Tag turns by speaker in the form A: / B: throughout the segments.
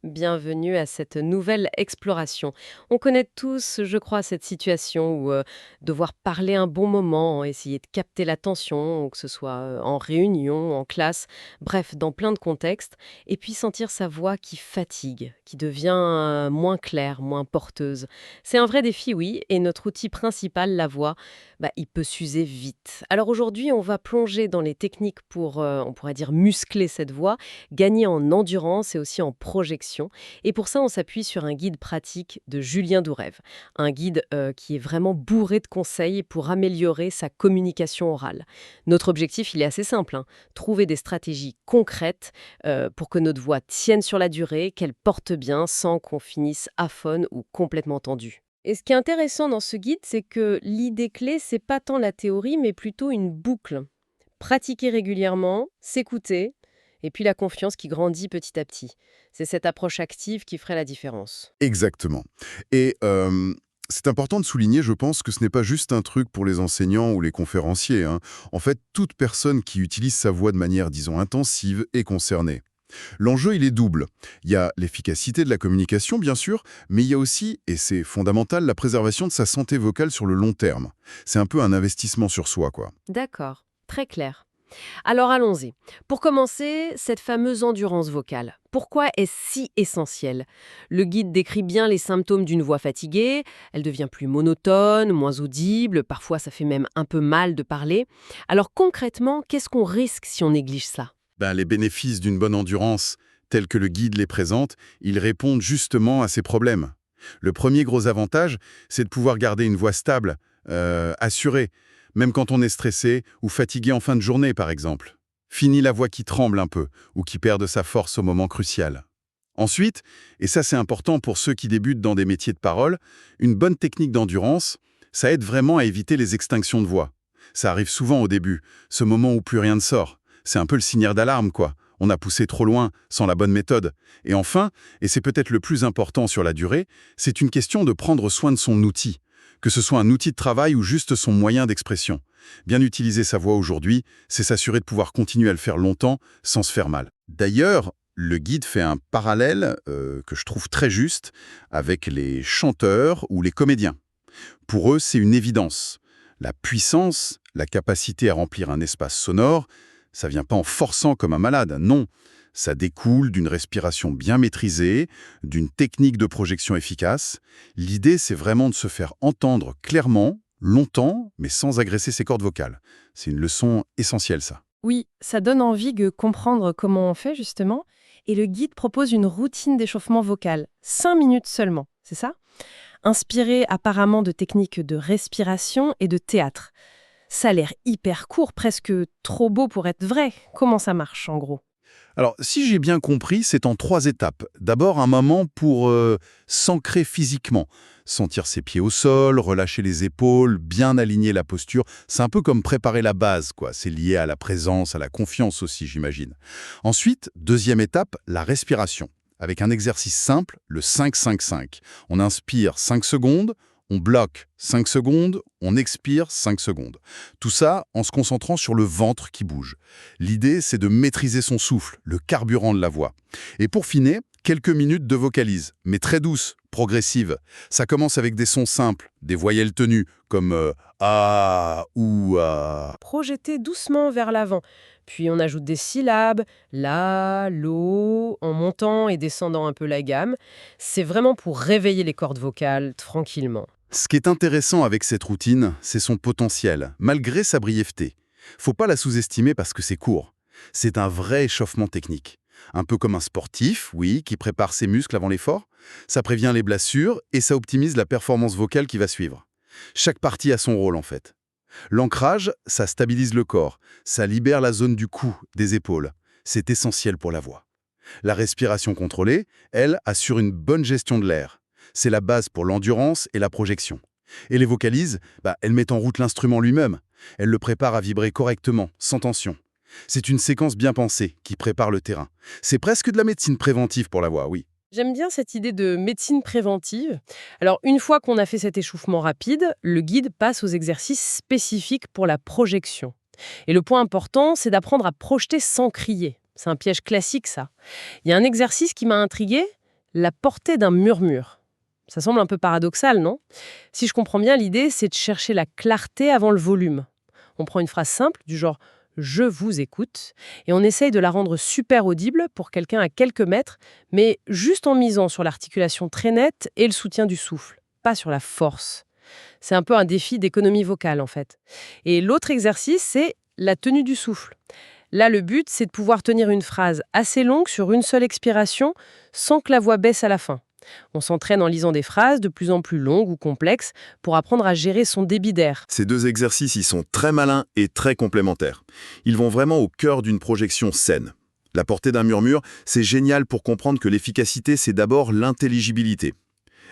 A: Bienvenue à cette nouvelle exploration. On connaît tous, je crois, cette situation où devoir parler un bon moment, essayer de capter l'attention, que ce soit en réunion, en classe, bref, dans plein de contextes, et puis sentir sa voix qui fatigue, qui devient moins claire, moins porteuse. C'est un vrai défi, oui, et notre outil principal, la voix, il peut s'user vite. Alors aujourd'hui, on va plonger dans les techniques pour, on pourrait dire, muscler cette voix, gagner en endurance et aussi en projection. Et pour ça, on s'appuie sur un guide pratique de Julien Dourev, un guide qui est vraiment bourré de conseils pour améliorer sa communication orale. Notre objectif, il est assez simple, hein, trouver des stratégies concrètes pour que notre voix tienne sur la durée, qu'elle porte bien sans qu'on finisse aphone ou complètement tendu. Et ce qui est intéressant dans ce guide, c'est que l'idée clé, c'est pas tant la théorie, mais plutôt une boucle. Pratiquer régulièrement, s'écouter, et puis la confiance qui grandit petit à petit. C'est cette approche active qui ferait la différence.
B: Exactement. Et c'est important de souligner, je pense, que ce n'est pas juste un truc pour les enseignants ou les conférenciers, hein. En fait, toute personne qui utilise sa voix de manière, disons, intensive est concernée. L'enjeu, il est double. Il y a l'efficacité de la communication, bien sûr, mais il y a aussi, et c'est fondamental, la préservation de sa santé vocale sur le long terme. C'est un peu un investissement sur soi, quoi.
A: D'accord, très clair. Alors allons-y. Pour commencer, cette fameuse endurance vocale. Pourquoi est-ce si essentielle? Le guide décrit bien les symptômes d'une voix fatiguée, elle devient plus monotone, moins audible, parfois ça fait même un peu mal de parler. Alors concrètement, qu'est-ce qu'on risque si on néglige ça?
B: Les bénéfices d'une bonne endurance, tels que le guide les présente, ils répondent justement à ces problèmes. Le premier gros avantage, c'est de pouvoir garder une voix stable, assurée, même quand on est stressé ou fatigué en fin de journée, par exemple. Fini la voix qui tremble un peu ou qui perd de sa force au moment crucial. Ensuite, et ça c'est important pour ceux qui débutent dans des métiers de parole, une bonne technique d'endurance, ça aide vraiment à éviter les extinctions de voix. Ça arrive souvent au début, ce moment où plus rien ne sort. C'est un peu le signal d'alarme, quoi. On a poussé trop loin, sans la bonne méthode. Et enfin, et c'est peut-être le plus important sur la durée, c'est une question de prendre soin de son outil. Que ce soit un outil de travail ou juste son moyen d'expression. Bien utiliser sa voix aujourd'hui, c'est s'assurer de pouvoir continuer à le faire longtemps sans se faire mal. D'ailleurs, le guide fait un parallèle que je trouve très juste avec les chanteurs ou les comédiens. Pour eux, c'est une évidence. La puissance, la capacité à remplir un espace sonore, ça vient pas en forçant comme un malade, non. Ça découle d'une respiration bien maîtrisée, d'une technique de projection efficace. L'idée, c'est vraiment de se faire entendre clairement, longtemps, mais sans agresser ses cordes vocales. C'est une leçon essentielle, ça.
C: Oui, ça donne envie de comprendre comment on fait justement. Et le guide propose une routine d'échauffement vocal, 5 minutes seulement, c'est ça? Inspiré apparemment de techniques de respiration et de théâtre. Ça a l'air hyper court, presque trop beau pour être vrai. Comment ça marche en gros?
B: Alors, si j'ai bien compris, c'est en 3 étapes. D'abord, un moment pour s'ancrer physiquement. Sentir ses pieds au sol, relâcher les épaules, bien aligner la posture. C'est un peu comme préparer la base, quoi. C'est lié à la présence, à la confiance aussi, j'imagine. Ensuite, deuxième étape, la respiration. Avec un exercice simple, le 5-5-5. On inspire 5 secondes, on bloque 5 secondes, on expire 5 secondes. Tout ça en se concentrant sur le ventre qui bouge. L'idée, c'est de maîtriser son souffle, le carburant de la voix. Et pour finir, quelques minutes de vocalise, mais très douce, progressive. Ça commence avec des sons simples, des voyelles tenues, comme ah ou ah.
A: Projeter doucement vers l'avant. Puis on ajoute des syllabes, la, lo, en montant et descendant un peu la gamme. C'est vraiment pour réveiller les cordes vocales tranquillement.
B: Ce qui est intéressant avec cette routine, c'est son potentiel, malgré sa brièveté. Faut pas la sous-estimer parce que c'est court. C'est un vrai échauffement technique. Un peu comme un sportif, oui, qui prépare ses muscles avant l'effort. Ça prévient les blessures et ça optimise la performance vocale qui va suivre. Chaque partie a son rôle en fait. L'ancrage, ça stabilise le corps, ça libère la zone du cou, des épaules. C'est essentiel pour la voix. La respiration contrôlée, elle, assure une bonne gestion de l'air. C'est la base pour l'endurance et la projection. Et les vocalises, elles mettent en route l'instrument lui-même. Elles le préparent à vibrer correctement, sans tension. C'est une séquence bien pensée qui prépare le terrain. C'est presque de la médecine préventive pour la voix, oui.
A: J'aime bien cette idée de médecine préventive. Alors, une fois qu'on a fait cet échauffement rapide, le guide passe aux exercices spécifiques pour la projection. Et le point important, c'est d'apprendre à projeter sans crier. C'est un piège classique, ça. Il y a un exercice qui m'a intrigué,
C: La portée d'un murmure. Ça semble un peu paradoxal, non? Si je comprends bien, l'idée, c'est de chercher la clarté avant le volume. On prend une phrase simple du genre «je vous écoute» et on essaye de la rendre super audible pour quelqu'un à quelques mètres, mais juste en misant sur l'articulation très nette et le soutien du souffle, pas sur la force. C'est un peu un défi d'économie vocale, en fait. Et l'autre exercice, c'est la tenue du souffle. Là, le but, c'est de pouvoir tenir une phrase assez longue sur une seule expiration sans que la voix baisse à la fin. On s'entraîne en lisant des phrases de plus en plus longues ou complexes pour apprendre à gérer son débit d'air.
D: Ces deux exercices y sont très malins et très complémentaires. Ils vont vraiment au cœur d'une projection saine. La portée d'un murmure, c'est génial pour comprendre que l'efficacité, c'est d'abord l'intelligibilité.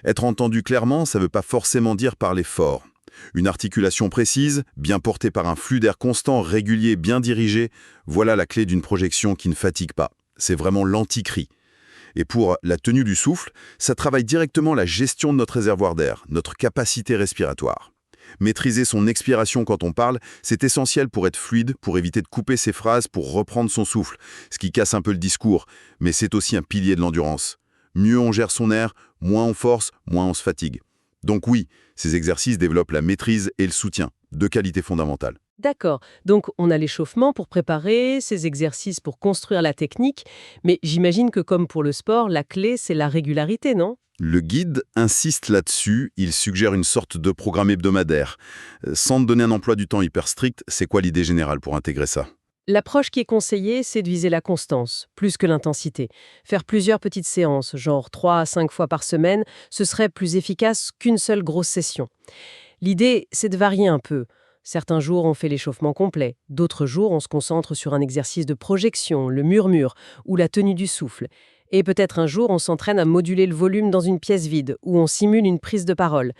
D: Être entendu clairement, ça ne veut pas forcément dire parler fort. Une articulation précise, bien portée par un flux d'air constant, régulier, bien dirigé, voilà la clé d'une projection qui ne fatigue pas. C'est vraiment l'anti-cri. Et pour la tenue du souffle, ça travaille directement la gestion de notre réservoir d'air, notre capacité respiratoire. Maîtriser son expiration quand on parle, c'est essentiel pour être fluide, pour éviter de couper ses phrases, pour reprendre son souffle, ce qui casse un peu le discours, mais c'est aussi un pilier de l'endurance. Mieux on gère son air, moins on force, moins on se fatigue. Donc oui, ces exercices développent la maîtrise et le soutien, deux qualités fondamentales.
A: D'accord. Donc, on a l'échauffement pour préparer, ces exercices pour construire la technique, mais j'imagine que comme pour le sport, la clé, c'est la régularité, non?
D: Le guide insiste là-dessus, il suggère une sorte de programme hebdomadaire. Sans te donner un emploi du temps hyper strict, c'est quoi l'idée générale pour intégrer ça?
A: L'approche qui est conseillée, c'est de viser la constance, plus que l'intensité. Faire plusieurs petites séances, genre 3 à 5 fois par semaine, ce serait plus efficace qu'une seule grosse session. L'idée, c'est de varier un peu. Certains jours, on fait l'échauffement complet. D'autres jours, on se concentre sur un exercice de projection, le murmure ou la tenue du souffle. Et peut-être un jour, on s'entraîne à moduler le volume dans une pièce vide ou on simule une prise de parole.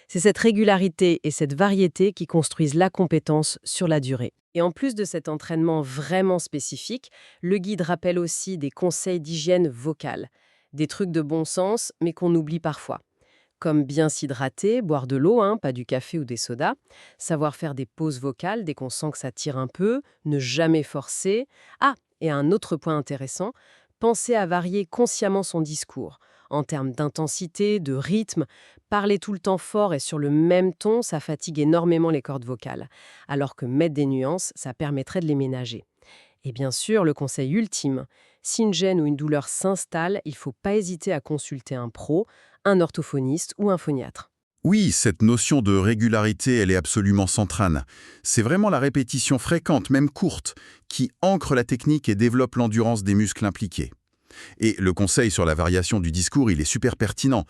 A: C'est cette régularité et cette variété qui construisent la compétence sur la durée. Et en plus de cet entraînement vraiment spécifique, le guide rappelle aussi des conseils d'hygiène vocale. Des trucs de bon sens, mais qu'on oublie parfois. Comme bien s'hydrater, boire de l'eau, pas du café ou des sodas, savoir faire des pauses vocales dès qu'on sent que ça tire un peu, ne jamais forcer. Ah, et un autre point intéressant, penser à varier consciemment son discours. En termes d'intensité, de rythme, parler tout le temps fort et sur le même ton, ça fatigue énormément les cordes vocales, alors que mettre des nuances, ça permettrait de les ménager. Et bien sûr, le conseil ultime, si une gêne ou une douleur s'installe, il ne faut pas hésiter à consulter un pro, un orthophoniste ou un phoniatre.
B: Oui, cette notion de régularité, elle est absolument centrale. C'est vraiment la répétition fréquente, même courte, qui ancre la technique et développe l'endurance des muscles impliqués. Et le conseil sur la variation du discours, il est super pertinent,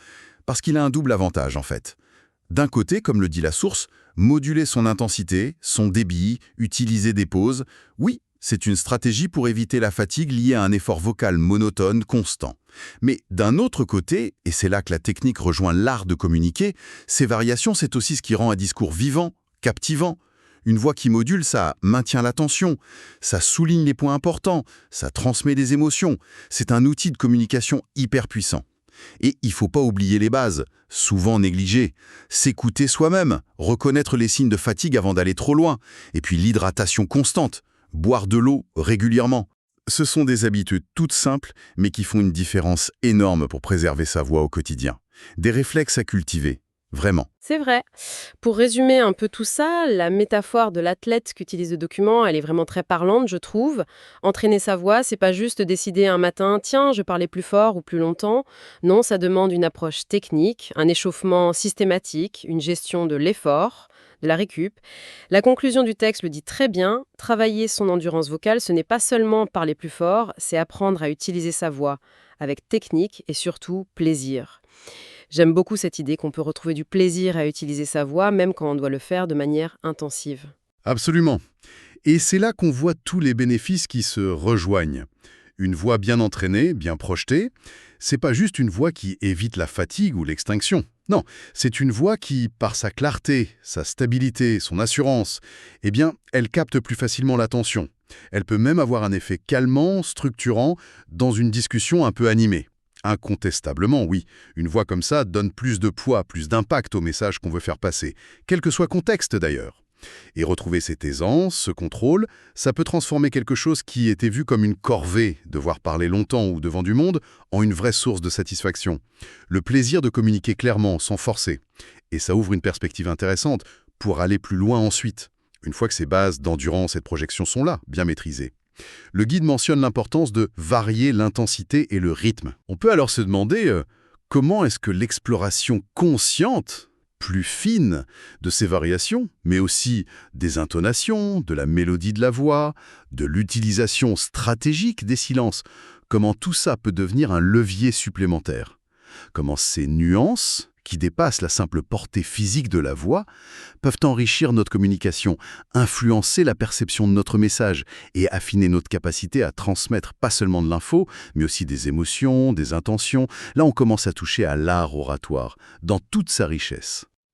B: parce qu'il a un double avantage en fait. D'un côté, comme le dit la source, moduler son intensité, son débit, utiliser des pauses, oui, c'est une stratégie pour éviter la fatigue liée à un effort vocal monotone, constant. Mais d'un autre côté, et c'est là que la technique rejoint l'art de communiquer, ces variations, c'est aussi ce qui rend un discours vivant, captivant. Une voix qui module, ça maintient l'attention, ça souligne les points importants, ça transmet des émotions. C'est un outil de communication hyper puissant. Et il ne faut pas oublier les bases, souvent négligées. S'écouter soi-même, reconnaître les signes de fatigue avant d'aller trop loin, et puis l'hydratation constante. Boire de l'eau régulièrement. Ce sont des habitudes toutes simples, mais qui font une différence énorme pour préserver sa voix au quotidien. Des réflexes à cultiver, vraiment.
A: C'est vrai. Pour résumer un peu tout ça, la métaphore de l'athlète qu'utilise le document, elle est vraiment très parlante, je trouve. Entraîner sa voix, c'est pas juste décider un matin, tiens, je parlais plus fort ou plus longtemps. Non, ça demande une approche technique, un échauffement systématique, une gestion de l'effort, de la récup. La conclusion du texte le dit très bien, travailler son endurance vocale, ce n'est pas seulement parler plus fort, c'est apprendre à utiliser sa voix avec technique et surtout plaisir. J'aime beaucoup cette idée qu'on peut retrouver du plaisir à utiliser sa voix, même quand on doit le faire de manière intensive.
B: Absolument. Et c'est là qu'on voit tous les bénéfices qui se rejoignent. Une voix bien entraînée, bien projetée, c'est pas juste une voix qui évite la fatigue ou l'extinction. Non, c'est une voix qui, par sa clarté, sa stabilité, son assurance, eh bien, elle capte plus facilement l'attention. Elle peut même avoir un effet calmant, structurant, dans une discussion un peu animée. Incontestablement, oui, une voix comme ça donne plus de poids, plus d'impact au message qu'on veut faire passer, quel que soit le contexte d'ailleurs. Et retrouver cette aisance, ce contrôle, ça peut transformer quelque chose qui était vu comme une corvée, devoir parler longtemps ou devant du monde, en une vraie source de satisfaction. Le plaisir de communiquer clairement, sans forcer. Et ça ouvre une perspective intéressante pour aller plus loin ensuite, une fois que ces bases d'endurance et de projection sont là, bien maîtrisées. Le guide mentionne l'importance de varier l'intensité et le rythme. On peut alors se demander comment est-ce que l'exploration consciente, plus fine, de ces variations, mais aussi des intonations, de la mélodie de la voix, de l'utilisation stratégique des silences, comment tout ça peut devenir un levier supplémentaire. Comment ces nuances, qui dépassent la simple portée physique de la voix, peuvent enrichir notre communication, influencer la perception de notre message et affiner notre capacité à transmettre pas seulement de l'info, mais aussi des émotions, des intentions. Là, on commence à toucher à l'art oratoire, dans toute sa richesse.